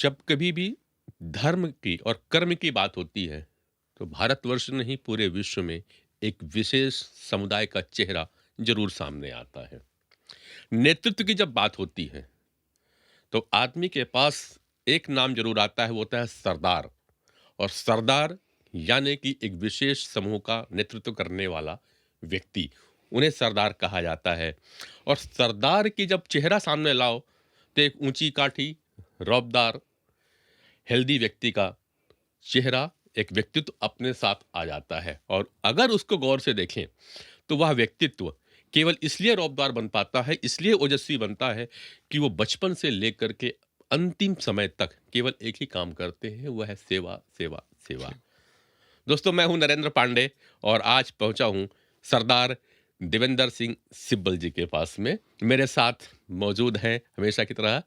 जब कभी भी धर्म की और कर्म की बात होती है तो भारतवर्ष नहीं पूरे विश्व में एक विशेष समुदाय का चेहरा जरूर सामने आता है। नेतृत्व की जब बात होती है तो आदमी के पास एक नाम जरूर आता है, वो होता है सरदार। और सरदार यानी कि एक विशेष समूह का नेतृत्व करने वाला व्यक्ति, उन्हें सरदार कहा जाता है। और सरदार की जब चेहरा सामने लाओ तो एक ऊंची काठी, रौबदार, हेल्दी व्यक्ति का चेहरा, एक व्यक्तित्व अपने साथ आ जाता है। और अगर उसको गौर से देखें तो वह व्यक्तित्व केवल इसलिए रौबदार बन पाता है, इसलिए ओजस्वी बनता है कि वो बचपन से लेकर के अंतिम समय तक केवल एक ही काम करते हैं, वह है सेवा, सेवा, सेवा। दोस्तों, मैं हूं नरेंद्र पांडे और आज पहुंचा हूं सरदार देवेंद्र सिंह सिब्बल जी के पास में। मेरे साथ मौजूद हैं हमेशा की तरह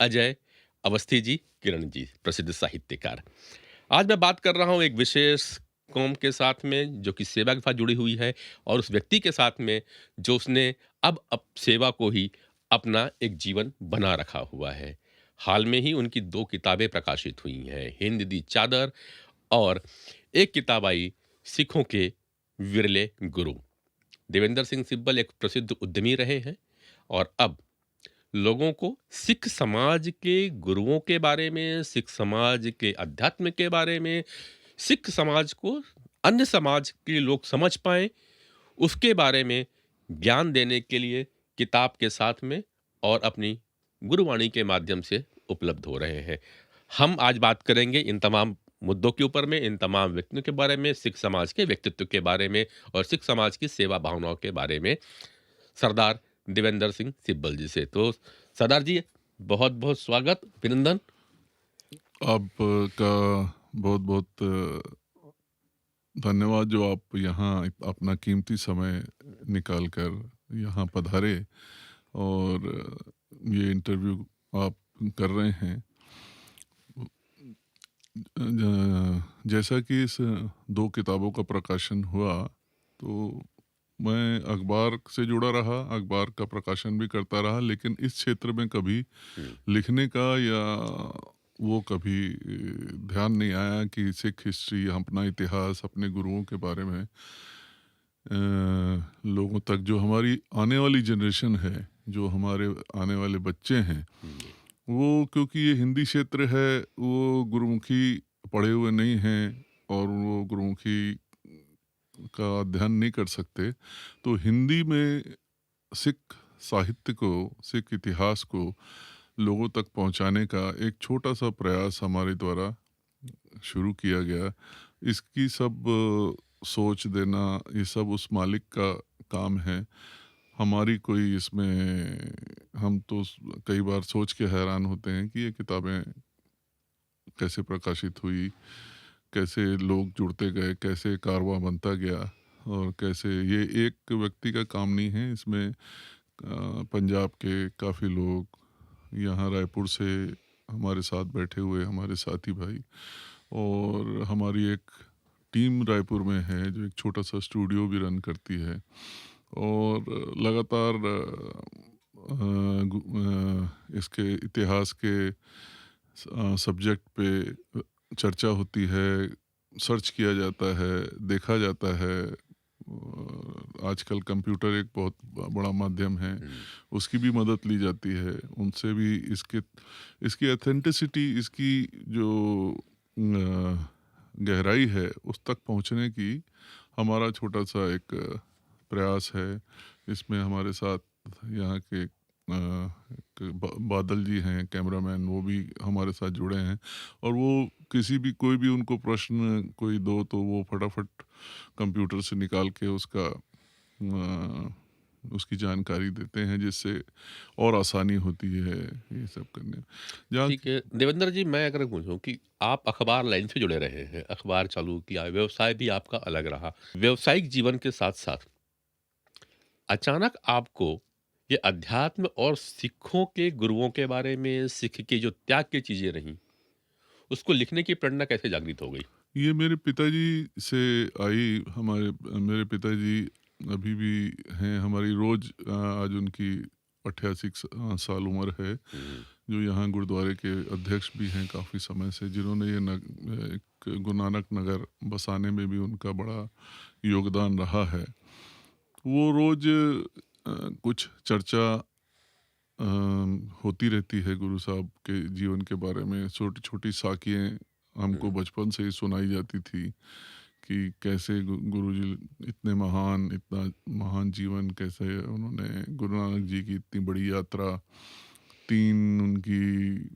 अजय अवस्थी जी, किरण जी, प्रसिद्ध साहित्यकार। आज मैं बात कर रहा हूं एक विशेष कौम के साथ में जो कि सेवा के साथ जुड़ी हुई है, और उस व्यक्ति के साथ में जो उसने अब सेवा को ही अपना एक जीवन बना रखा हुआ है। हाल में ही उनकी दो किताबें प्रकाशित हुई हैं, हिंद दी चादर, और एक किताब आई, सिखों के विरले गुरु। देवेंद्र सिंह सिब्बल एक प्रसिद्ध उद्यमी रहे हैं और अब लोगों को सिख समाज के गुरुओं के बारे में, सिख समाज के अध्यात्म के बारे में, सिख समाज को अन्य समाज के लोग समझ पाएं, उसके बारे में ज्ञान देने के लिए किताब के साथ में और अपनी गुरुवाणी के माध्यम से उपलब्ध हो रहे हैं। हम आज बात करेंगे इन तमाम मुद्दों के ऊपर में, इन तमाम व्यक्तियों के बारे में, सिख समाज के व्यक्तित्व के बारे में और सिख समाज की सेवा भावनाओं के बारे में, सरदार देवेंद्र सिंह सिब्बल जी से। तो सरदार जी, बहुत बहुत स्वागत, अभिनंदन। आपका बहुत बहुत धन्यवाद जो आप यहाँ अपना कीमती समय निकाल कर यहाँ पधारे और ये इंटरव्यू आप कर रहे हैं। जैसा कि इस दो किताबों का प्रकाशन हुआ तो मैं अखबार से जुड़ा रहा, अखबार का प्रकाशन भी करता रहा, लेकिन इस क्षेत्र में कभी हम्म। लिखने का या वो कभी ध्यान नहीं आया कि सिख हिस्ट्री, अपना इतिहास, अपने गुरुओं के बारे में लोगों तक, जो हमारी आने वाली जनरेशन है, जो हमारे आने वाले बच्चे हैं, जी। वो क्योंकि ये हिंदी क्षेत्र है, वो गुरुमुखी पढ़े हुए नहीं हैं और वो गुरुमुखी का अध्ययन नहीं कर सकते, तो हिंदी में सिख साहित्य को, सिख इतिहास को लोगों तक पहुंचाने का एक छोटा सा प्रयास हमारे द्वारा शुरू किया गया। इसकी सब सोच देना, ये सब उस मालिक का काम है। हमारी कोई इसमें, हम तो कई बार सोच के हैरान होते हैं कि ये किताबें कैसे प्रकाशित हुई, कैसे लोग जुड़ते गए, कैसे कारवां बनता गया, और कैसे ये एक व्यक्ति का काम नहीं है। इसमें पंजाब के काफ़ी लोग, यहाँ रायपुर से हमारे साथ बैठे हुए हमारे साथी भाई, और हमारी एक टीम रायपुर में है जो एक छोटा सा स्टूडियो भी रन करती है, और लगातार इसके इतिहास के सब्जेक्ट पे चर्चा होती है, सर्च किया जाता है, देखा जाता है। आजकल कंप्यूटर एक बहुत बड़ा माध्यम है, हम्म। उसकी भी मदद ली जाती है। उनसे भी इसके इसकी ऑथेंटिसिटी, इसकी जो गहराई है, उस तक पहुंचने की हमारा छोटा सा एक प्रयास है। इसमें हमारे साथ यहाँ के एक बादल जी हैं कैमरामैन, वो भी हमारे साथ जुड़े हैं, और वो किसी भी, कोई भी उनको प्रश्न कोई दो तो वो फटाफट कंप्यूटर से निकाल के उसकी जानकारी देते हैं, जिससे और आसानी होती है ये सब करने में। जहाँ ठीक है देवेंद्र जी, मैं अगर पूछूं कि आप अखबार लाइन से जुड़े रहे हैं, अखबार चालू किया, व्यवसाय भी आपका अलग रहा, व्यवसायिक जीवन के साथ साथ अचानक आपको ये अध्यात्म और सिखों के गुरुओं के बारे में, सिख के जो त्याग की चीजें रहीं, उसको लिखने की प्रेरणा कैसे जागृत हो गई? ये मेरे पिताजी से आई। हमारे मेरे पिताजी अभी भी हैं हमारी, रोज़ आज उनकी 88 साल उम्र है। हम्म। जो यहाँ गुरुद्वारे के अध्यक्ष भी हैं काफ़ी समय से, जिन्होंने ये एक गुरु नानक नगर बसाने में भी उनका बड़ा योगदान रहा है। वो रोज़ कुछ चर्चा होती रहती है गुरु साहब के जीवन के बारे में। छोटी छोटी साखियाँ हमको बचपन से ही सुनाई जाती थी कि कैसे गुरुजी इतने महान, इतना महान जीवन, कैसे उन्होंने गुरु नानक जी की इतनी बड़ी यात्रा, 3 उनकी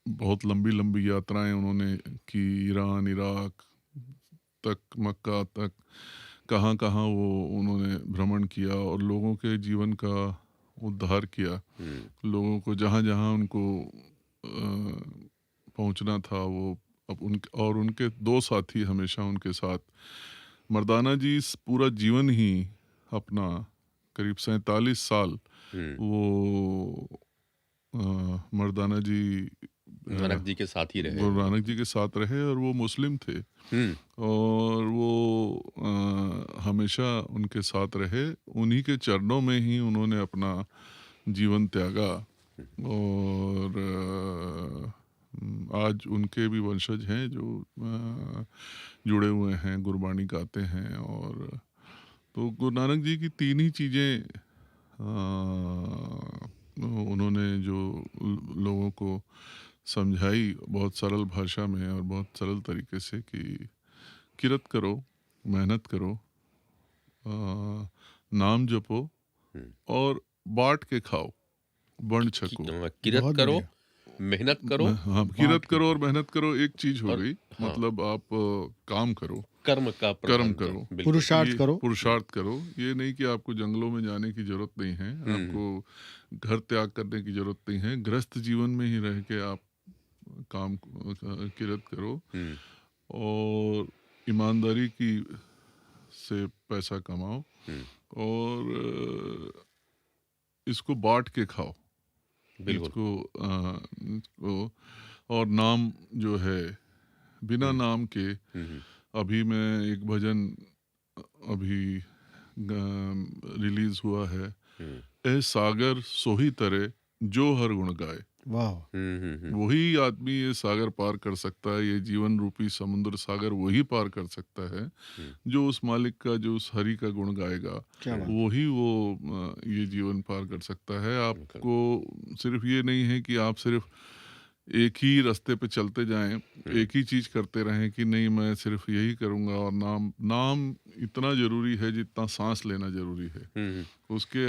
बहुत लंबी यात्राएं उन्होंने की, ईरान, इराक तक, मक्का तक, कहाँ-कहाँ वो उन्होंने भ्रमण किया और लोगों के जीवन का उद्धार किया। लोगों को जहाँ-जहाँ उनको पहुँचना था वो अब उनके 2 साथी हमेशा उनके साथ। मर्दाना जी पूरा जीवन ही अपना करीब 47 साल वो मर्दाना जी नानक जी के साथ ही रहे। गुरु नानक जी के साथ रहे और वो मुस्लिम थे और वो हमेशा उनके साथ रहे। उन्हीं के चरणों में ही उन्होंने अपना जीवन त्यागा और आज उनके भी वंशज हैं जो जुड़े हुए हैं, गुरबाणी गाते हैं। और तो गुरु नानक जी की 3 ही चीज़ें उन्होंने जो लोगों को समझाई बहुत सरल भाषा में और बहुत सरल तरीके से कि किरत करो, मेहनत करो, नाम जपो और बांट के खाओ, बंड छको। किरत बहुत करो, बढ़िया। मेहनत करो, हाँ, बांट किरत के करो और मेहनत करो एक चीज हो और गई। हाँ, मतलब आप काम करो, कर्म का कर्म प्रधान करो, बिल्कुल। पुरुषार्थ ये करो। पुरुषार्थ करो। ये नहीं कि आपको जंगलों में जाने की जरूरत नहीं है, आपको घर त्याग करने की जरूरत नहीं है। गृहस्थ जीवन में ही रह के आप काम किरत करो और ईमानदारी की से पैसा कमाओ और इसको बांट के खाओ। बिल्कुल। इसको और नाम जो है, बिना नाम के अभी मैं एक भजन अभी रिलीज हुआ है, ए सागर सोही तरे जो हर गुण गाए। वाह। वही आदमी ये सागर पार कर सकता है, ये जीवन रूपी समुद्र सागर वही पार कर सकता है जो उस मालिक का, जो उस हरि का गुण गाएगा। क्या बात। वही वो ये जीवन पार कर सकता है। आपको सिर्फ ये नहीं है कि आप सिर्फ एक ही रास्ते पे चलते जाएं, एक ही चीज करते रहें कि नहीं मैं सिर्फ यही करूंगा। और नाम इतना जरूरी है जितना सांस लेना जरूरी है। उसके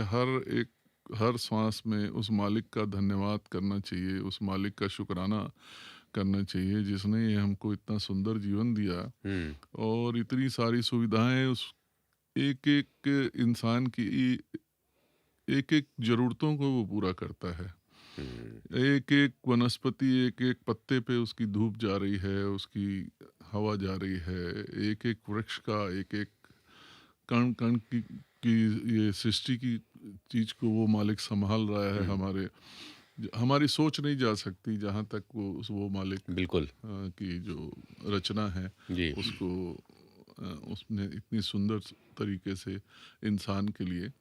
हर सांस में उस मालिक का धन्यवाद करना चाहिए, उस मालिक का शुक्राना करना चाहिए जिसने ये हमको इतना सुंदर जीवन दिया और इतनी सारी सुविधाएं उस एक एक इंसान की एक एक जरूरतों को वो पूरा करता है। एक एक वनस्पति, एक एक पत्ते पे उसकी धूप जा रही है, उसकी हवा जा रही है। एक एक वृक्ष का, एक एक कण कण की ये सृष्टि की चीज को वो मालिक संभाल रहा है। हमारी सोच नहीं जा सकती जहाँ तक वो मालिक बिल्कुल की जो रचना है जी। उसको उसने इतनी सुंदर तरीके से इंसान के लिए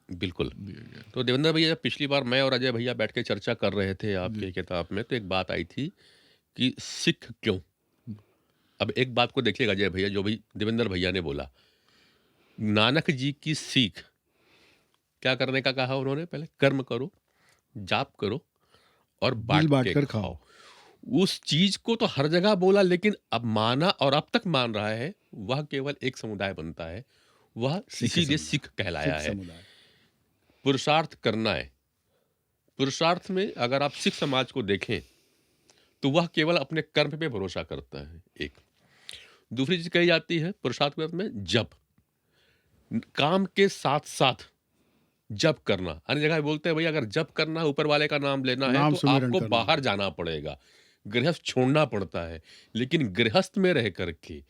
बिल्कुल। दिया गया। तो देवेंद्र भैया, जब पिछली बार मैं और अजय भैया बैठ के चर्चा कर रहे थे आपकी किताब में, तो एक बात आई थी कि सिख क्यों। अब एक बात को देखिएगा अजय भैया, जो भी देवेंद्र भैया ने बोला, नानक जी की सीख क्या करने का कहा उन्होंने? पहले कर्म करो, जाप करो और बिल बांट के कर खाओ। उस चीज को तो हर जगह बोला, लेकिन अब माना और अब तक मान रहा है वह केवल एक समुदाय बनता है, वह इसीलिए सिख कहलाया है। समुदाय। पुरुषार्थ करना है। पुरुषार्थ में अगर आप सिख समाज को देखें तो वह केवल अपने कर्म पे भरोसा करता है। एक दूसरी चीज कही जाती है पुरुषार्थ के अर्थ में जप, काम के साथ साथ जप करना। अन्य जगह बोलते हैं भैया अगर जप करना है, ऊपर वाले का नाम लेना है नाम तो सुमिरन आपको करना। बाहर जाना पड़ेगा, गृहस्थ छोड़ना पड़ता है। लेकिन गृहस्थ में रह करके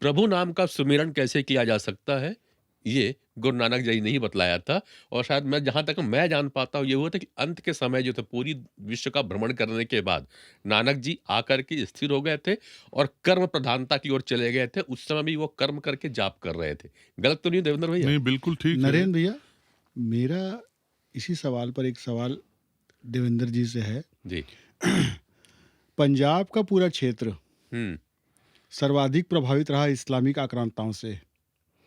प्रभु नाम का सुमिरन कैसे किया जा सकता है, ये गुरु नानक जी ने ही बतलाया था। और शायद मैं जहां तक मैं जान पाता हूँ ये हुआ था कि अंत के समय जो थे, पूरी विश्व का भ्रमण करने के बाद नानक जी आकर के स्थिर हो गए थे और कर्म प्रधानता की ओर चले गए थे। उस समय भी वो कर्म करके जाप कर रहे थे। गलत तो नहीं देवेंद्र भैया? नहीं, बिल्कुल ठीक है। नरेंद्र भैया, मेरा इसी सवाल पर एक सवाल देवेंद्र जी से है। जी। पंजाब का पूरा क्षेत्र हुँ। सर्वाधिक प्रभावित रहा इस्लामिक आक्रांताओं से।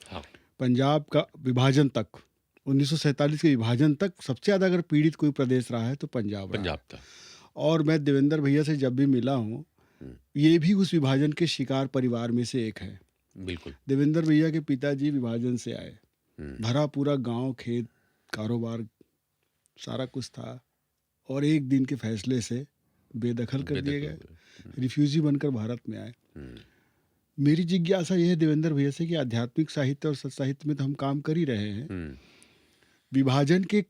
हाँ। पंजाब का विभाजन तक 1947 के विभाजन तक सबसे ज़्यादा अगर पीड़ित कोई प्रदेश रहा है तो पंजाब रहा है। पंजाब था। और मैं देवेंद्र भैया से जब भी मिला हूँ, हुँ। ये भी उस विभाजन के शिकार परिवार में से एक है। बिल्कुल। देवेंद्र भैया के पिताजी विभाजन से आए, हुँ। भरा पूरा गांव, खेत, कारोबार सारा कुछ था, और एक दिन के फैसले से बेदखल कर दिए बेदखल गए, हुए। रिफ्यूजी बनकर भारत में आए। हुँ। मेरी जिज्ञासा यह है देवेंद्र भैया से कि आध्यात्मिक साहित्य और सत साहित्य में तो हम काम कर ही रहे हैं, हुँ। विभाजन के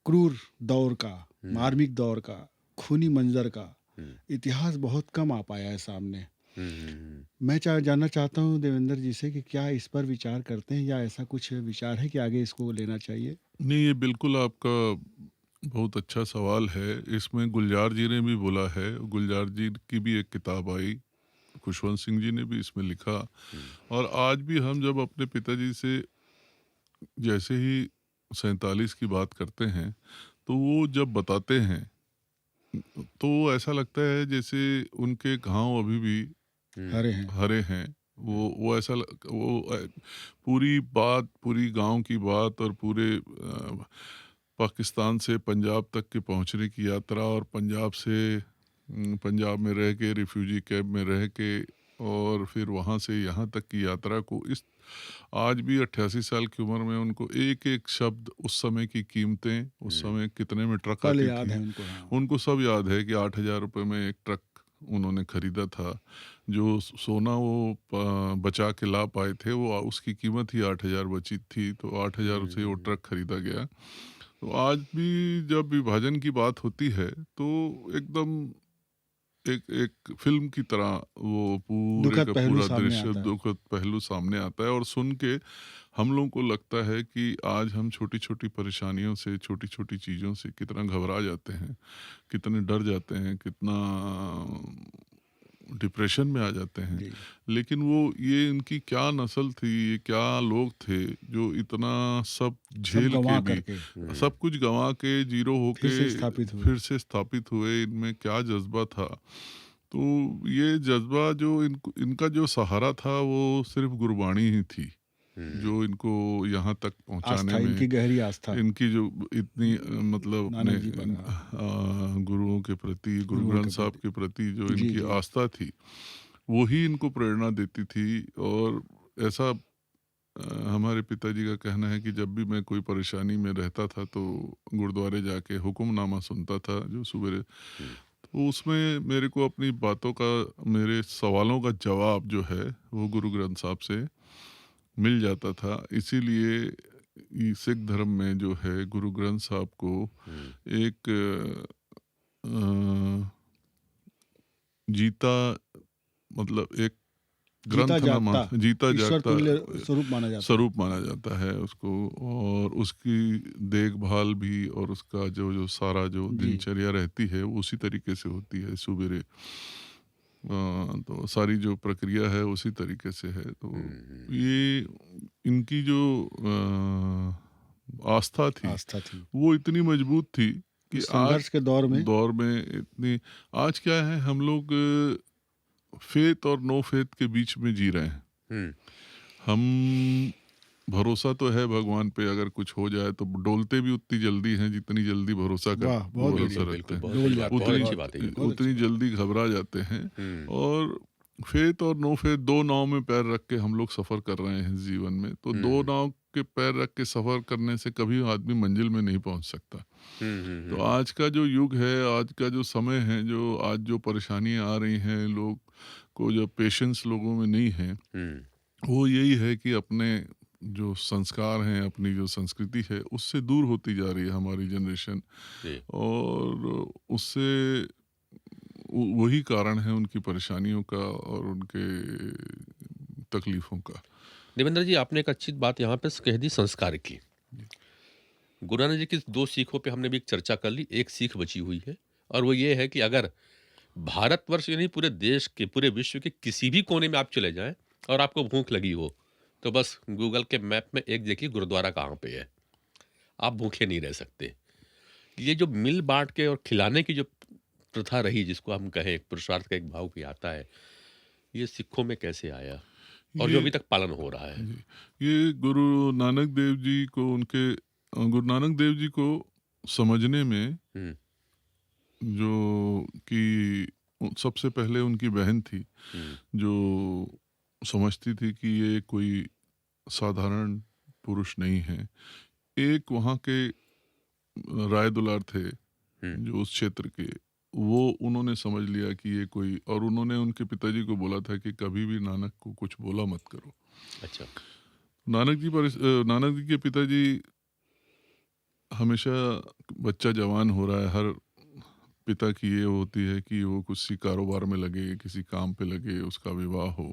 क्रूर दौर का, हुँ। मार्मिक दौर का, खूनी मंजर का हुँ। इतिहास बहुत कम आ पाया है सामने। हुँ। मैं जानना चाहता हूँ देवेंद्र जी से कि क्या इस पर विचार करते हैं, या ऐसा कुछ विचार है कि आगे इसको लेना चाहिए? नहीं, ये बिल्कुल आपका बहुत अच्छा सवाल है। इसमें गुलजार जी ने भी बोला है, गुलजार जी की भी एक किताब आई, खुशवंत सिंह जी ने भी इसमें लिखा। हुँ। और आज भी हम जब अपने पिताजी से जैसे ही 47 की बात करते हैं, तो वो जब बताते हैं, तो ऐसा लगता है जैसे उनके घाव अभी भी हुँ। हरे हैं। हरे हैं। वो ऐसा पूरी बात, पूरी गांव की बात, और पूरे पाकिस्तान से पंजाब तक के पहुंचने की यात्रा, और पंजाब से पंजाब में रह के, रिफ्यूजी कैंप में रह के, और फिर वहाँ से यहाँ तक की यात्रा को, इस आज भी 88 साल की उम्र में उनको एक एक शब्द, उस समय की कीमतें, उस हुँ। समय कितने में ट्रक कल आती याद थी, है उनको। हाँ, उनको सब याद है कि 8,000 रुपये में एक ट्रक उन्होंने खरीदा था। जो सोना वो बचा के ला पाए थे, वो उसकी कीमत ही 8,000 बची थी, तो 8,000 से वो हुँ। ट्रक खरीदा गया। तो आज भी जब विभाजन की बात होती है, तो एकदम एक एक फिल्म की तरह वो पूरे दुखद का पहलू पूरा सामने दृश्य, आता है। दुखद पहलू सामने आता है। और सुन के हम लोगों को लगता है कि आज हम छोटी छोटी परेशानियों से, छोटी छोटी चीज़ों से कितना घबरा जाते हैं, कितने डर जाते हैं, कितना डिप्रेशन में आ जाते हैं। जी। लेकिन वो, ये इनकी क्या नस्ल थी, ये क्या लोग थे जो इतना सब सब झेल के गंवा भी, करके हुँ। सब कुछ गंवा के, जीरो फिर होके से स्थापित हुए। फिर से स्थापित हुए। इनमें क्या जज्बा था। तो ये जज्बा, जो इनका जो सहारा था, वो सिर्फ गुरबाणी ही थी, हुँ। जो इनको यहाँ तक पहुँचाने आस्था, में, इनकी गहरी आस्था इनकी जो इतनी मतलब अपने नानक जी पर। हाँ, गुरुओं के प्रति, गुरु गुरुओं ग्रंथ के साहब प्रति। के प्रति जो जी इनकी जी। आस्था थी, वही इनको प्रेरणा देती थी। और ऐसा हमारे पिताजी का कहना है कि जब भी मैं कोई परेशानी में रहता था, तो गुरुद्वारे जाके हुक्मनामा सुनता था जो सवेरे, हुँ। तो उसमें मेरे को अपनी बातों का, मेरे सवालों का जवाब जो है, वो गुरु ग्रंथ साहब से मिल जाता था। इसीलिए ये सिख धर्म में जो है, गुरु ग्रंथ साहब को हुँ। एक जीता, मतलब एक जीता ग्रंथ ना मान, जागता जीता ईश्वर जागता तुल्य स्वरूप माना जाता है। स्वरूप माना जाता है उसको। और उसकी देखभाल भी, और उसका जो जो सारा जो जी। दिनचर्या रहती है, वो उसी तरीके से होती है। सुबेरे तो सारी जो प्रक्रिया है उसी तरीके से है। तो हुँ। ये इनकी जो आस्था थी, आस्था थी वो इतनी मजबूत थी कि इस आज संघर्ष के दौर में। दौर में इतनी, आज क्या है, हम लोग फेथ और नो फेथ के बीच में जी रहे हैं। हुँ। हम, भरोसा तो है भगवान पे, अगर कुछ हो जाए तो डोलते भी उतनी जल्दी हैं जितनी जल्दी भरोसा वाह, बहुत भरोसा बढ़िया। रखते बिल्कुल, हैं। बहुत डोल सही बात, जाते बहुत हैं, अच्छी बहुत बात है ये। बहुत उतनी अच्छी जल्दी घबरा जाते हैं। हुँ। और फेथ और नो फेथ, दो नाव में पैर रख के हम लोग सफ़र कर रहे हैं जीवन में। तो दो हुँ। नाव के पैर रख के सफ़र करने से कभी आदमी मंजिल में नहीं पहुंच सकता। हुँ। हुँ। तो हुँ। आज का जो युग है, आज का जो समय है, जो आज जो परेशानियां आ रही हैं, लोग को जो पेशेंस लोगों में नहीं है, हुँ। वो यही है कि अपने जो संस्कार हैं, अपनी जो संस्कृति है, उससे दूर होती जा रही है हमारी जनरेशन। जी। और उससे वही कारण है उनकी परेशानियों का और उनके तकलीफ़ों का। देवेंद्र जी, आपने एक अच्छी बात यहाँ पे कह दी, संस्कार की। गुरु नानक जी की 2 सीखों पे हमने भी एक चर्चा कर ली, एक सीख बची हुई है, और वो ये है कि अगर भारतवर्ष यानी पूरे देश के, पूरे विश्व के किसी भी कोने में आप चले जाएँ और आपको भूख लगी हो, तो बस गूगल के मैप में एक देखिए गुरुद्वारा कहाँ पे है। आप भूखे नहीं रह सकते। ये जो मिल बाँट के और खिलाने की जो प्रथा रही, जिसको हम कहें एक पुरुषार्थ का एक भाव भी आता है, ये सिखों में कैसे आया? और जो ये अभी तक पालन हो रहा है? जी, ये गुरु नानक देव जी को गुरु नानक देव जी को समझने में हुँ, जो कि सबसे पहले उनकी बहन थी, हुँ, जो समझती थी कि ये कोई साधारण पुरुष नहीं है। एक वहाँ के राय दुलार थे, हुँ, जो उस क्षेत्र के, वो उन्होंने समझ लिया कि ये कोई, और उन्होंने उनके पिताजी को बोला था कि कभी भी नानक को कुछ बोला मत करो। अच्छा। नानक जी के पिताजी हमेशा, बच्चा जवान हो रहा है, हर पिता की ये होती है कि वो किसी कारोबार में लगे, किसी काम पे लगे, उसका विवाह हो।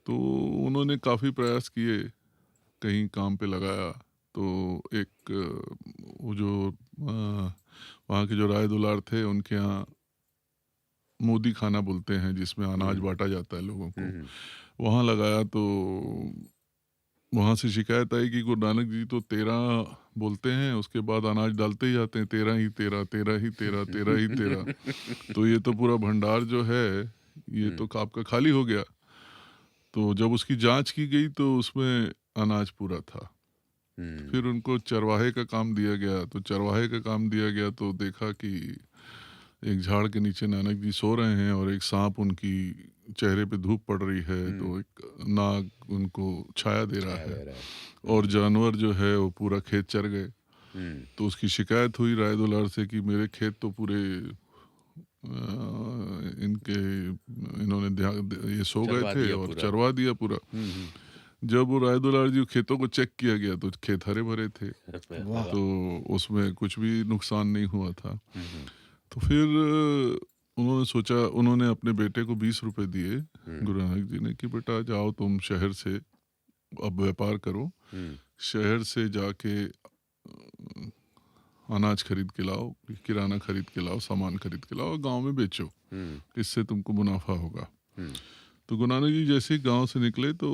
तो उन्होंने काफ़ी प्रयास किए, कहीं काम पे लगाया। तो एक वो जो वहाँ के जो राय दुलार थे, उनके यहाँ मोदी खाना बोलते हैं, जिसमें अनाज हुँ, बाँटा जाता है लोगों हुँ, को, हुँ, वहाँ लगाया। तो वहाँ से शिकायत आई कि गुरु नानक जी तो 13 बोलते हैं, उसके बाद अनाज डालते ही जाते हैं, 13 ही 13, 13 ही 13, 13 ही 13। तो ये तो पूरा भंडार जो है, ये हुँ, तो आपका खाली हो गया। तो जब उसकी जाँच की गई तो उसमें अनाज पूरा था। हुँ, फिर उनको चरवाहे का काम दिया गया, तो चरवाहे का काम दिया गया तो देखा कि एक झाड़ के नीचे नानक जी सो रहे हैं और एक साँप उनकी चेहरे पे धूप पड़ रही है, हुँ, तो एक नाग उनको छाया दे रहा छाया है, दे रहा है। और हुँ, जानवर जो है वो पूरा खेत चर गए। हुँ, तो उसकी शिकायत हुई राय दुलार से कि मेरे खेत तो पूरे इनके इन्होंने ये सो गए चरवा थे दिया और पूरा। चरवा दिया पूरा। हुँ, हुँ। जब वो राय दुलार जी खेतों को चेक किया गया तो खेत हरे भरे थे, वाह! तो उसमें कुछ भी नुकसान नहीं हुआ था। हुँ, हुँ, तो फिर उन्होंने सोचा, उन्होंने अपने बेटे को 20 रुपए दिए हुँ, गुरु नानक जी ने कि बेटा जाओ तुम शहर से अब व्यापार करो, हुँ, शहर से जाके अनाज खरीद के लाओ, किराना खरीद के लाओ, सामान खरीद के लाओ, गांव में बेचो, हुँ, इससे तुमको मुनाफा होगा। हुँ, तो गुरु नानक जी जैसे ही गांव से निकले तो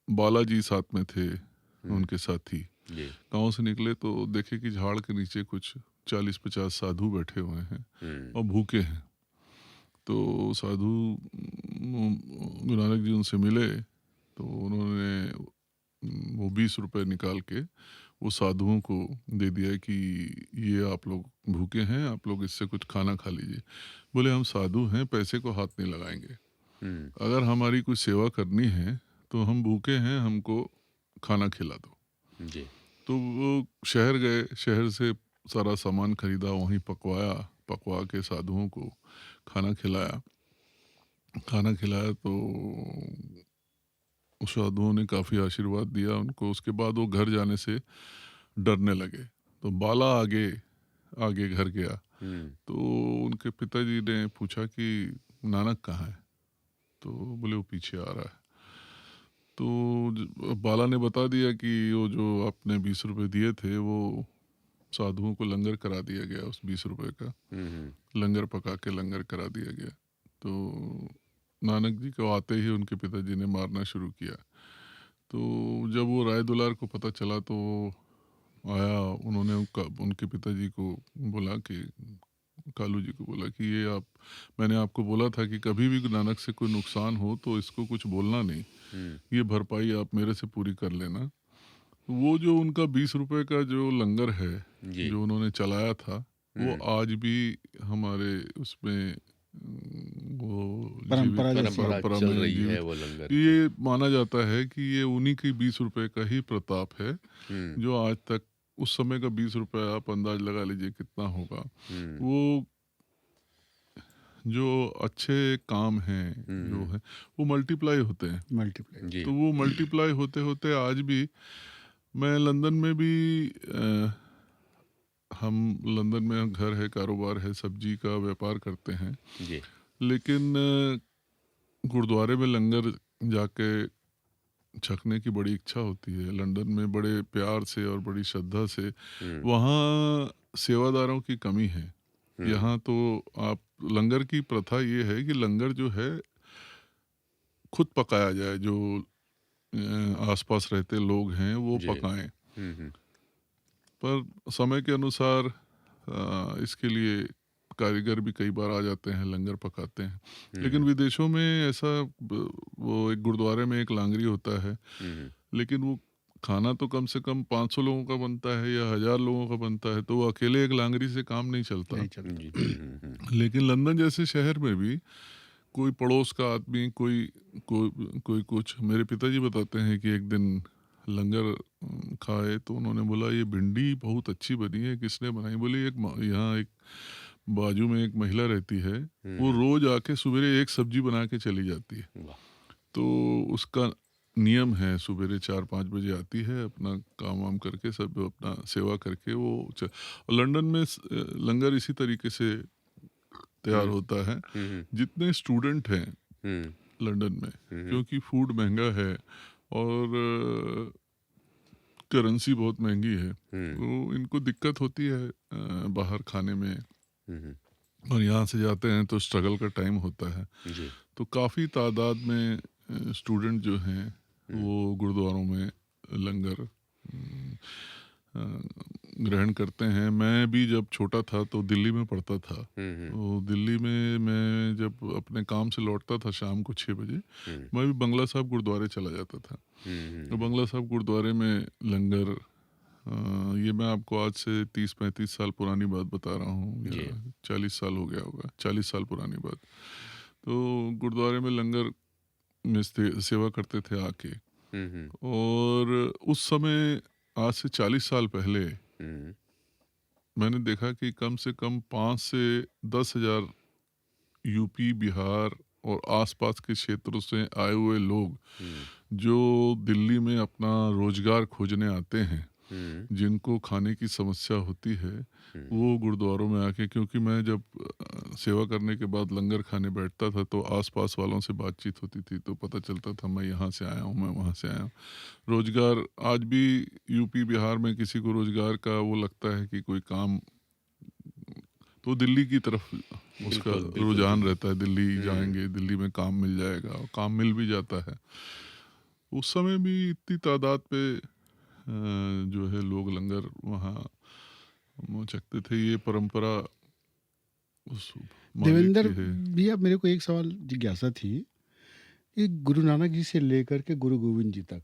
बालाजी साथ में थे, हुँ, उनके साथी। जी। गांव से निकले तो देखे कि झाड़ के नीचे कुछ 40-50 साधु बैठे हुए हैं हुँ, और भूखे हैं। तो साधु गुरु नानक जी उनसे मिले, तो उन्होंने वो 20 रुपए निकाल के वो साधुओं को दे दिया कि ये आप लोग भूखे हैं, आप लोग इससे कुछ खाना खा लीजिए। बोले हम साधु हैं, पैसे को हाथ नहीं लगाएंगे, हुँ, अगर हमारी कोई सेवा करनी है तो हम भूखे हैं, हमको खाना खिला दो। जी। तो वो शहर गए, शहर से सारा सामान खरीदा, वहीं पकवाया, पकवा के साधुओं को खाना खिलाया। खाना खिलाया तो उस साधुओं ने काफ़ी आशीर्वाद दिया उनको। उसके बाद वो घर जाने से डरने लगे। तो बाला आगे आगे घर गया। हुँ, तो उनके पिताजी ने पूछा कि नानक कहाँ है? तो बोले वो पीछे आ रहा है। तो बाला ने बता दिया कि वो जो आपने 20 रुपए दिए थे वो साधुओं को लंगर करा दिया गया, उस 20 रुपए का हुँ, हुँ, लंगर पका के लंगर करा दिया गया। तो नानक जी को आते ही उनके पिताजी ने मारना शुरू किया। तो जब वो राय दुलार को पता चला तो आया, उन्होंने उनके पिताजी को बोला कि कालू जी को बोला कि ये आप, मैंने आपको बोला था कि कभी भी नानक से कोई नुकसान हो तो इसको कुछ बोलना नहीं, हुँ, ये भरपाई आप मेरे से पूरी कर लेना। वो जो उनका 20 रुपए का जो लंगर है, जी। जो उन्होंने चलाया था, वो हुँ, आज भी हमारे उसमें वो जीवित परंपरा जैसी परंपरा परंपरा चल में रही है जीवित। वो लंगर की। ये माना जाता है कि ये उन्हीं की 20 रुपए का ही प्रताप है, हुँ, जो आज तक, उस समय का 20 रुपए आप अंदाज लगा लीजिए कितना होगा। हुँ, वो जो अच्छे काम हैं जो हुँ, है, वो मल्टीप्लाई होते हैं। मल्टीप्लाई जी। तो वो मल्टीप्लाई होते होते आज भी, मैं लंदन में भी हम लंदन में घर है, कारोबार है, सब्जी का व्यापार करते हैं। जी। लेकिन गुरुद्वारे में लंगर जाके छकने की बड़ी इच्छा होती है। लंदन में बड़े प्यार से और बड़ी श्रद्धा से, हुँ, वहाँ सेवादारों की कमी है। हुँ, यहाँ तो आप, लंगर की प्रथा ये है कि लंगर जो है खुद पकाया जाए, जो आसपास रहते लोग हैं वो जी। पकाएं। हुँ, हुँ, पर समय के अनुसार इसके लिए कारीगर भी कई बार आ जाते हैं, लंगर पकाते हैं। लेकिन विदेशों में ऐसा वो एक गुरुद्वारे में एक लांगरी होता है, लेकिन वो खाना तो कम से कम 500 लोगों का बनता है या 1000 लोगों का बनता है, तो वो अकेले एक लांगरी से काम नहीं चलता। नहीं चलता। जी। लेकिन लंदन जैसे शहर में भी कोई पड़ोस का आदमी कोई कुछ, मेरे पिताजी बताते हैं कि एक दिन लंगर खाए तो उन्होंने बोला ये भिंडी बहुत अच्छी बनी है, किसने बनाई? बोली यहाँ एक बाजू में एक महिला रहती है, वो रोज आके सवेरे एक सब्जी बना के चली जाती है। वाह। तो उसका नियम है, सवेरे 4-5 बजे आती है, अपना काम वाम करके सब अपना सेवा करके वो और लंदन में लंगर इसी तरीके से तैयार होता है। जितने स्टूडेंट हैं लंदन में, क्योंकि फूड महंगा है और करेंसी बहुत महंगी है, तो इनको दिक्कत होती है बाहर खाने में, और यहाँ से जाते हैं तो स्ट्रगल का टाइम होता है। जी। तो काफ़ी तादाद में स्टूडेंट जो हैं वो गुरुद्वारों में लंगर ग्रहण करते हैं। मैं भी जब छोटा था तो दिल्ली में पढ़ता था, तो दिल्ली में मैं जब अपने काम से लौटता था शाम को 6 बजे, मैं भी बंगला साहब गुरुद्वारे चला जाता था। तो बंगला साहब गुरुद्वारे में लंगर, ये मैं आपको आज से 30-35 साल पुरानी बात बता रहा हूँ, जी। या 40 साल हो गया होगा, 40 साल पुरानी बात। तो गुरुद्वारे में लंगर में सेवा करते थे आके, और उस समय आज से 40 साल पहले मैंने देखा कि कम से कम 5 से 10 हजार यूपी, बिहार और आसपास के क्षेत्रों से आए हुए लोग जो दिल्ली में अपना रोजगार खोजने आते हैं, जिनको खाने की समस्या होती है, वो गुरुद्वारों में आके, क्योंकि मैं जब सेवा करने के बाद लंगर खाने बैठता था तो आसपास वालों से बातचीत होती थी, तो पता चलता था मैं यहाँ से आया हूँ, मैं वहाँ से आया हूँ। रोजगार आज भी यूपी, बिहार में किसी को रोजगार का वो लगता है कि कोई काम, तो दिल्ली की तरफ उसका बिल्कुल, बिल्कुल, रुझान बिल्कुल। रहता है, दिल्ली जाएंगे, दिल्ली में काम मिल जाएगा, और काम मिल भी जाता है। उस समय भी इतनी तादाद पे जो है लोग लंगर वहाँ चखते थे। ये परंपरा उस मालिक देवेंद्र की है। भैया, मेरे को एक सवाल जिज्ञासा थी, ये गुरु नानक जी से लेकर के गुरु गोविंद जी तक,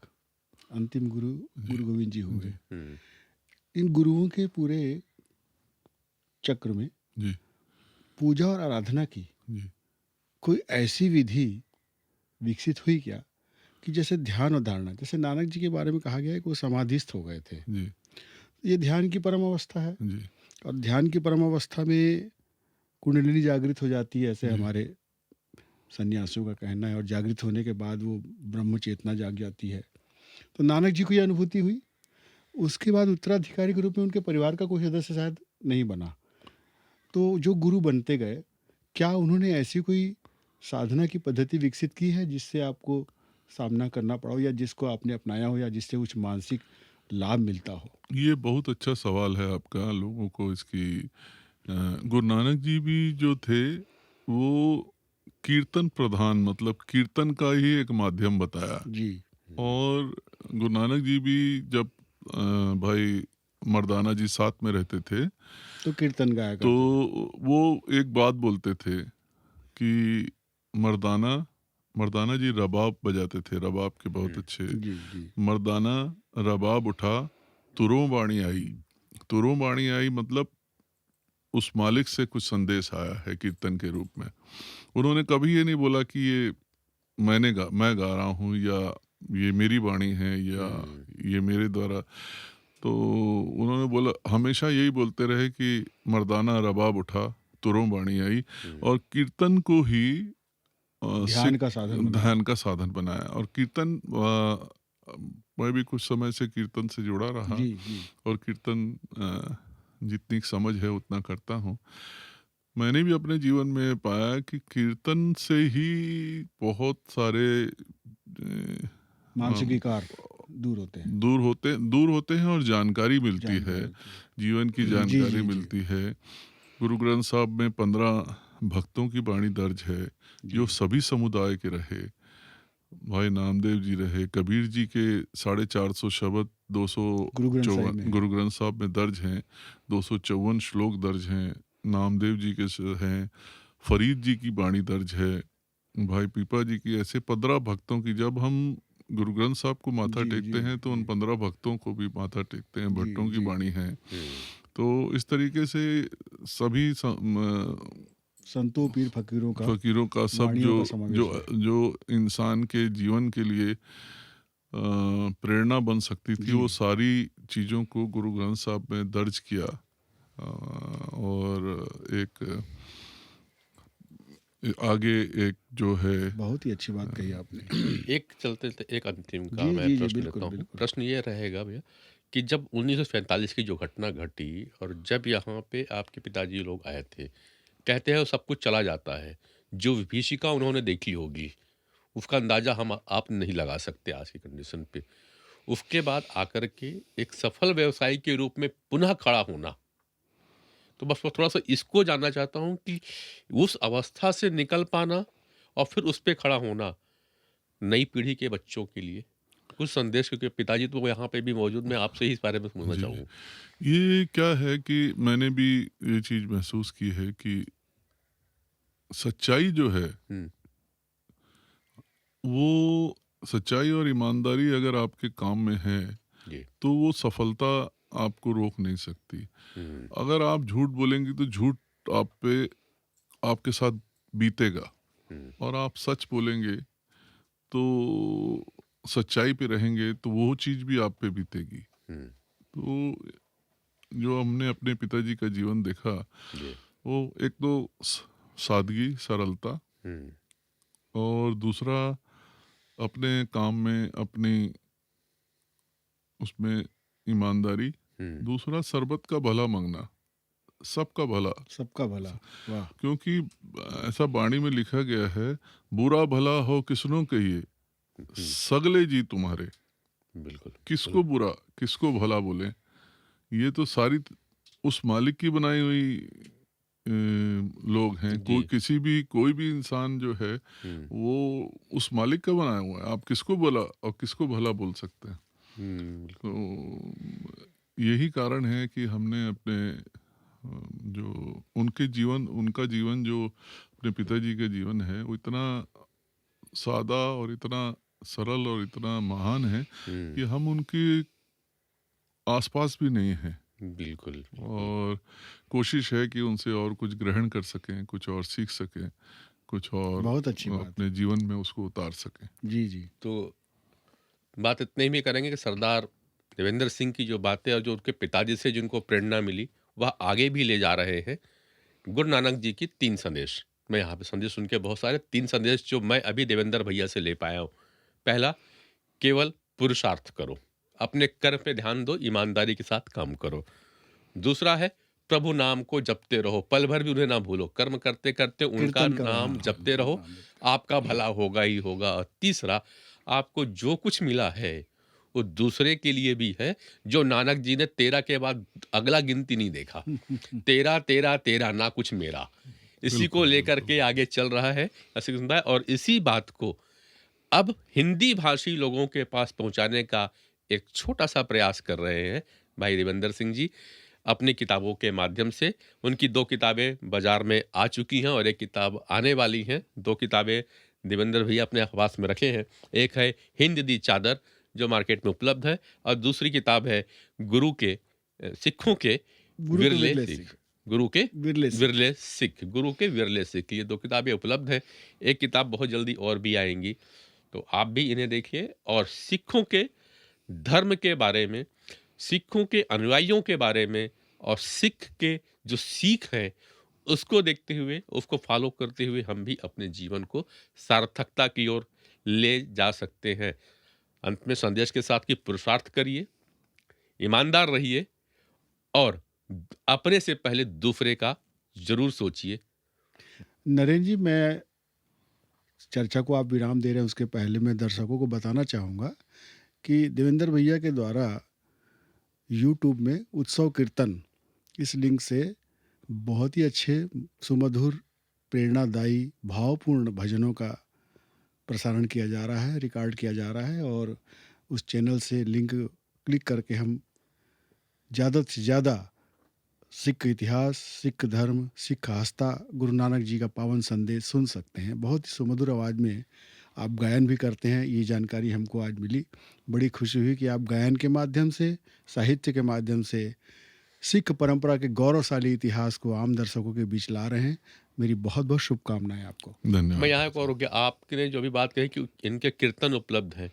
अंतिम गुरु गुरु गोविंद जी हुए, इन गुरुओं के पूरे चक्र में जी पूजा और आराधना की जी कोई ऐसी विधि विकसित हुई क्या कि जैसे ध्यान और धारणा, जैसे नानक जी के बारे में कहा गया है कि वो समाधिस्थ हो गए थे, जी ये ध्यान की परम अवस्था है, जी और ध्यान की परम अवस्था में कुंडलिनी जागृत हो जाती है, ऐसे जी। हमारे सन्यासियों का कहना है, और जागृत होने के बाद वो ब्रह्म चेतना जाग जाती है। तो नानक जी को ये अनुभूति हुई, उसके बाद उत्तराधिकारी के रूप में उनके परिवार का कोई सदस्य शायद नहीं बना, तो जो गुरु बनते गए, क्या उन्होंने ऐसी कोई साधना की पद्धति विकसित की है जिससे आपको सामना करना पड़ा हो, या जिसको आपने अपनाया हो, या जिससे कुछ मानसिक लाभ मिलता हो? ये बहुत अच्छा सवाल है आपका, लोगों को इसकी गुरु नानक जी भी जो थे वो कीर्तन प्रधान, मतलब कीर्तन का ही एक माध्यम बताया। जी। और गुरु नानक जी भी जब भाई मर्दाना जी साथ में रहते थे, तो कीर्तन गाया तो करते थे। वो एक बात बोलते थे कि मर्दाना मर्दाना जी रबाब बजाते थे, रबाब के बहुत अच्छे। जी जी। मर्दाना रबाब उठा, तुरों बाणी आई। तुरों बाणी आई मतलब उस मालिक से कुछ संदेश आया है कीर्तन के रूप में। उन्होंने कभी ये नहीं बोला कि ये मैं गा रहा हूँ, या ये मेरी वाणी है, या ये मेरे द्वारा। तो उन्होंने बोला, हमेशा यही बोलते रहे कि मर्दाना रबाब उठा, तुरों बाणी आई, और कीर्तन को ही ध्यान का साधन बनाया। ध्यान का साधन बनाया। और कीर्तन मैं भी कुछ समय से कीर्तन से जुड़ा रहा, जी जी। और कीर्तन जितनी समझ है उतना करता हूँ। मैंने भी अपने जीवन में पाया कि कीर्तन से ही बहुत सारे मानसिक अम, विकार दूर होते हैं। दूर होते हैं, और जानकारी मिलती है, जानकारी होती जीवन की जी जानकारी जी जी मिलती है। गुरु ग्रंथ साहब में 15 भक्तों की वाणी दर्ज है, जो जी। सभी समुदाय के रहे, भाई नामदेव जी रहे, कबीर जी के 450 शब्द गुरु ग्रंथ साहिब 254 में। गुरु ग्रंथ साहब में दर्ज हैं, 254 श्लोक दर्ज हैं, नामदेव जी के हैं, फरीद जी की बाणी दर्ज है, भाई पीपा जी की, ऐसे 15 भक्तों की। जब हम गुरु ग्रंथ साहब को माथा जी, टेकते जी, हैं तो उन जी। 15 भक्तों को भी माथा टेकते हैं, जी, भट्टों की जी। बाणी है। हुँ। तो इस तरीके से सभी संतों, पीर, फ़कीरों का, फकीरों का सब वाणियों जो का जो समावेश है। जो इंसान के जीवन के लिए प्रेरणा बन सकती थी, जी। वो सारी चीज़ों को गुरु ग्रंथ साहब में दर्ज किया। और एक आगे एक जो है बहुत ही अच्छी बात कही आपने। एक चलते एक अंतिम का जी, मैं जी, जी, प्रश्न बिल्कुल, लेता हूँ। बिल्कुल। प्रश्न ये रहेगा भैया कि जब 1947 की जो घटना घटी और जब यहाँ पे आपके पिताजी लोग आए थे, कहते हैं वो सब कुछ चला जाता है। जो विभीषिका उन्होंने देखी होगी, उसका अंदाज़ा हम आप नहीं लगा सकते आज की कंडीशन पे। उसके बाद आकर के एक सफल व्यवसायी के रूप में पुनः खड़ा होना, तो बस मैं थोड़ा-सा इसको जानना चाहता हूँ कि उस अवस्था से निकल पाना और फिर उस पे खड़ा होना, नई पीढ़ी के बच्चों के लिए कुछ संदेश, क्योंकि पिताजी तो यहाँ पे भी मौजूद, मैं आपसे ही इस बारे में पूछना जी, चाहूँगा। ये क्या है कि मैंने भी ये चीज़ महसूस की है कि सच्चाई जो है, हुँ, वो सच्चाई और ईमानदारी अगर आपके काम में है, जी। तो वो सफलता आपको रोक नहीं सकती। हुँ, अगर आप झूठ बोलेंगे तो झूठ आप पे आपके साथ बीतेगा, हुँ, और आप सच बोलेंगे तो सच्चाई पे रहेंगे तो वो चीज़ भी आप पे बीतेगी। हुँ, तो जो हमने अपने पिताजी का जीवन देखा, जी। वो एक तो सादगी, सरलता, हुँ, और दूसरा अपने काम में अपनी उसमें ईमानदारी, हुँ, दूसरा सरबत का भला मांगना, सबका भला। सबका भला। वाह! क्योंकि ऐसा बाणी में लिखा गया है, बुरा भला हो किसनो कहिए, हुँ, सगले जी तुम्हारे। बिल्कुल, बिल्कुल। किसको बुरा किसको भला बोले, ये तो सारी उस मालिक की बनाई हुई लोग हैं। जी। कोई भी इंसान जो है, हुँ, वो उस मालिक का बनाया हुआ है। आप किसको बोला और किसको भला बोल सकते हैं। हुँ, तो बिल्कुल। यही कारण है कि हमने अपने जो उनका जीवन जो अपने पिताजी का जीवन है, वो इतना सादा और इतना सरल और इतना महान है हुँ, कि हम उनके आसपास भी नहीं हैं। बिल्कुल, बिल्कुल। और कोशिश है कि उनसे और कुछ ग्रहण कर सकें, कुछ और सीख सकें, कुछ और बहुत अच्छी बात। अपने जीवन में उसको उतार सकें। जी, जी। तो बात इतने ही में करेंगे कि सरदार देवेंद्र सिंह की जो बातें और जो उनके पिताजी से जिनको प्रेरणा मिली, वह आगे भी ले जा रहे हैं। गुरु नानक जी की 3 संदेश। मैं यहाँ पे संदेश सुन के बहुत सारे 3 संदेश जो मैं अभी देवेंद्र भैया से ले पाया हूँ। पहला, केवल पुरुषार्थ करो। अपने कर्म पे ध्यान दो, ईमानदारी के साथ काम करो। दूसरा है, प्रभु नाम को जपते रहो, पल भर भी उन्हें ना भूलो। कर्म करते-करते उनका कीर्तन करो। हाँ, नाम हाँ, जपते उनका रहो, नाम लेते। आपका भला होगा ही होगा। और तीसरा, आपको जो कुछ मिला है, वो दूसरे के लिए भी है। जो नानक जी ने 13 के बाद अगला गिनती नहीं देखा। 13, 13, 13 ना कुछ मेरा। इसी को बिल्कुल, लेकर बिल्कुल। के आगे चल रहा है ऐसे सुनता है, और इसी बात को अब हिंदी भाषी लोगों के पास पहुंचाने का एक छोटा-सा प्रयास कर रहे हैं भाई देवेंद्र सिंह जी, अपनी किताबों के माध्यम से। उनकी 2 किताबें बाज़ार में आ चुकी हैं और 1 किताब आने वाली हैं। 2 किताबें देवेंद्र भैया अपने पास में रखे हैं। एक है हिंद दी चादर, जो मार्केट में उपलब्ध है, और दूसरी किताब है गुरु के सिखों के गुरु के विरले विरले सिख। सिख, गुरु के विरले सिख। विरले सिख, गुरु के विरले सिख। ये 2 किताबें उपलब्ध हैं। एक किताब बहुत जल्दी और भी आएँगी। तो आप भी इन्हें देखिए और सिखों के धर्म के बारे में, सिखों के अनुयायियों के बारे में और सिख के जो सीख है, उसको देखते हुए, उसको फॉलो करते हुए हम भी अपने जीवन को सार्थकता की ओर ले जा सकते हैं। अंत में संदेश के साथ कि पुरुषार्थ करिए, ईमानदार रहिए और अपने से पहले दूसरे का ज़रूर सोचिए। नरेंद्र जी, मैं चर्चा को आप विराम दे रहे हैं, उसके पहले मैं दर्शकों को बताना चाहूँगा कि देवेंद्र भैया के द्वारा यूट्यूब में उत्सव कीर्तन इस लिंक से बहुत ही अच्छे, सुमधुर, प्रेरणादायी, भावपूर्ण भजनों का प्रसारण किया जा रहा है, रिकॉर्ड किया जा रहा है, और उस चैनल से लिंक क्लिक करके हम ज़्यादा से ज़्यादा सिख इतिहास, सिख धर्म, सिख आस्था, गुरु नानक जी का पावन संदेश सुन सकते हैं। बहुत ही सुमधुर आवाज़ में आप गायन भी करते हैं, ये जानकारी हमको आज मिली। बड़ी खुशी हुई कि आप गायन के माध्यम से, साहित्य के माध्यम से सिख परंपरा के गौरवशाली इतिहास को आम दर्शकों के बीच ला रहे हैं। मेरी बहुत बहुत शुभकामनाएं आपको। धन्यवाद। मैं यहाँ एक और हो गया, आपने जो भी बात कही कि इनके कीर्तन उपलब्ध हैं,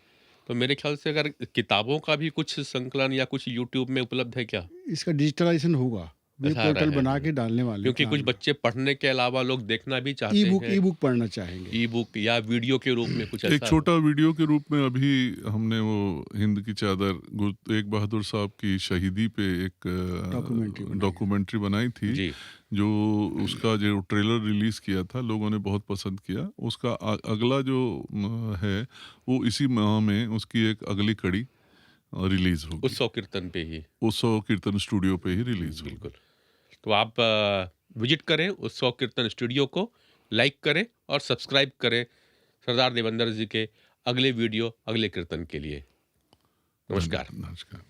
तो मेरे ख्याल से अगर किताबों का भी कुछ संकलन या कुछ यूट्यूब में उपलब्ध है क्या? इसका डिजिटलाइजेशन होगा, वेब ऐसा पोर्टल रहा बना है के डालने वाले क्योंकि कुछ प्लान में। बच्चे पढ़ने के अलावा लोग देखना भी चाहते ई बुक हैं, ई बुक पढ़ना चाहेंगे। ई बुक या वीडियो के रूप में कुछ एक ऐसा हो। छोटा वीडियो के रूप में अभी हमने वो हिंद की चादर गुरु तेग बहादुर साहब की शहीदी पे एक डॉक्यूमेंट्री बनाई थी, जी जो उसका जो ट्रेलर रिलीज किया था, लोगों ने बहुत पसंद किया। उसका अगला जो है वो इसी माह में उसकी एक अगली कड़ी रिलीज होगी। उत्सव कीर्तन पे ही। उत्सव कीर्तन स्टूडियो पे ही रिलीज होगी। बिल्कुल। तो आप विजिट करें उत्सव कीर्तन स्टूडियो को, लाइक करें और सब्सक्राइब करें सरदार देवेंद्र जी के अगले वीडियो, अगले कीर्तन के लिए। नमस्कार। नमस्कार।